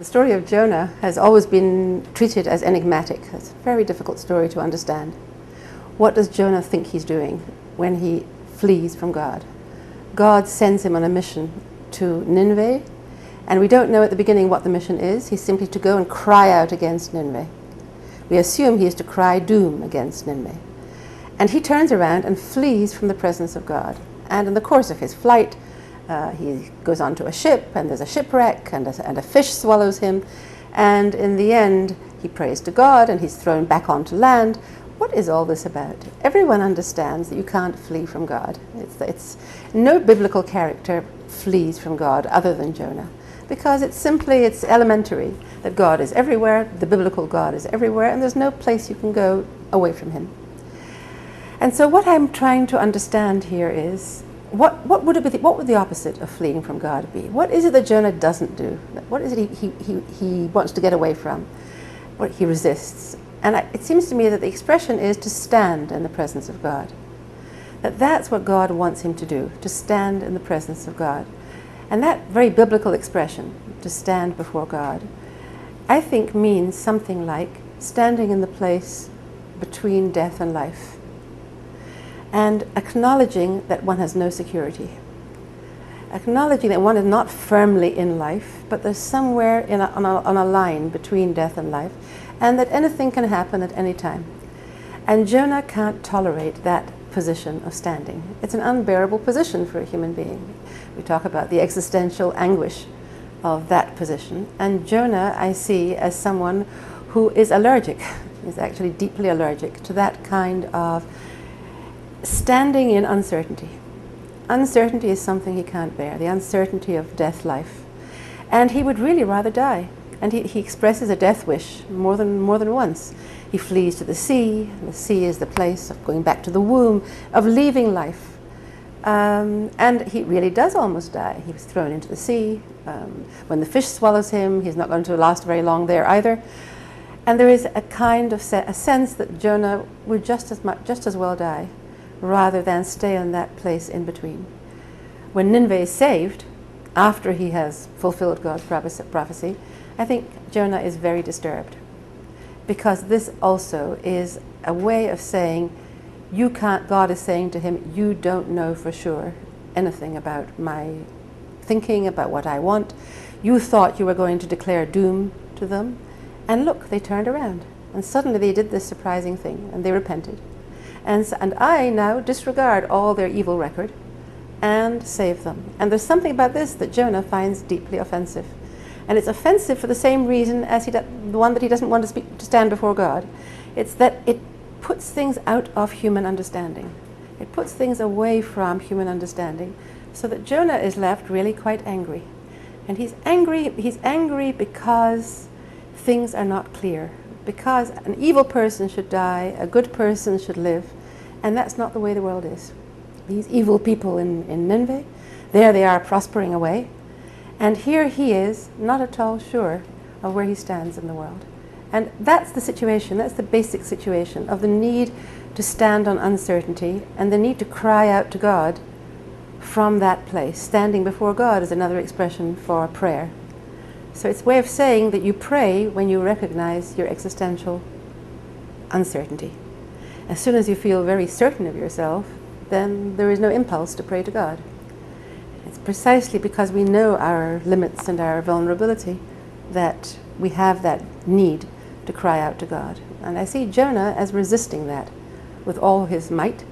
The story of Jonah has always been treated as enigmatic. It's a very difficult story to understand. What does Jonah think he's doing when he flees from God? God sends him on a mission to Nineveh, and we don't know at the beginning what the mission is. He's simply to go and cry out against Nineveh. We assume he is to cry doom against Nineveh. And he turns around and flees from the presence of God. And in the course of his flight, he goes onto a ship, and there's a shipwreck, and a fish swallows him. And in the end, he prays to God, and he's thrown back onto land. What is all this about? Everyone understands that you can't flee from God. It's no biblical character flees from God other than Jonah, because it's elementary that God is everywhere, the biblical God is everywhere, and there's no place you can go away from him. And so what I'm trying to understand here is, what would the opposite of fleeing from God be? What is it that Jonah doesn't do? What is it he wants to get away from? What he resists? And it seems to me that the expression is to stand in the presence of God. That's what God wants him to do, to stand in the presence of God. And that very biblical expression, to stand before God, I think means something like standing in the place between death and life, and acknowledging that one has no security. Acknowledging that one is not firmly in life, but there's somewhere on a line between death and life, and that anything can happen at any time. And Jonah can't tolerate that position of standing. It's an unbearable position for a human being. We talk about the existential anguish of that position. And Jonah, I see as someone who is allergic, is actually deeply allergic to that kind of standing in uncertainty. Uncertainty is something he can't bear, the uncertainty of death life. And he would really rather die. And he expresses a death wish more than once. He flees to the sea. The sea is the place of going back to the womb, of leaving life. And he really does almost die. He was thrown into the sea. When the fish swallows him, he's not going to last very long there either. And there is a kind of a sense that Jonah would just as well die, rather than stay in that place in between. When Nineveh is saved, after he has fulfilled God's prophecy, I think Jonah is very disturbed, because this also is a way of saying, God is saying to him, you don't know for sure anything about my thinking, about what I want. You thought you were going to declare doom to them, and look, they turned around, and suddenly they did this surprising thing, and they repented. And I now disregard all their evil record and save them. And there's something about this that Jonah finds deeply offensive. And it's offensive for the same reason as the one that he doesn't want to stand before God. It's that it puts things out of human understanding. It puts things away from human understanding, so that Jonah is left really quite angry. And he's angry because things are not clear. Because an evil person should die, a good person should live, and that's not the way the world is. These evil people in Nineveh, there they are prospering away, and here he is not at all sure of where he stands in the world. And that's the situation, that's the basic situation of the need to stand on uncertainty and the need to cry out to God from that place. Standing before God is another expression for prayer. So it's a way of saying that you pray when you recognize your existential uncertainty. As soon as you feel very certain of yourself, then there is no impulse to pray to God. It's precisely because we know our limits and our vulnerability that we have that need to cry out to God. And I see Jonah as resisting that with all his might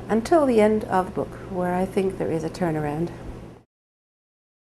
until the end of the book, where I think there is a turnaround.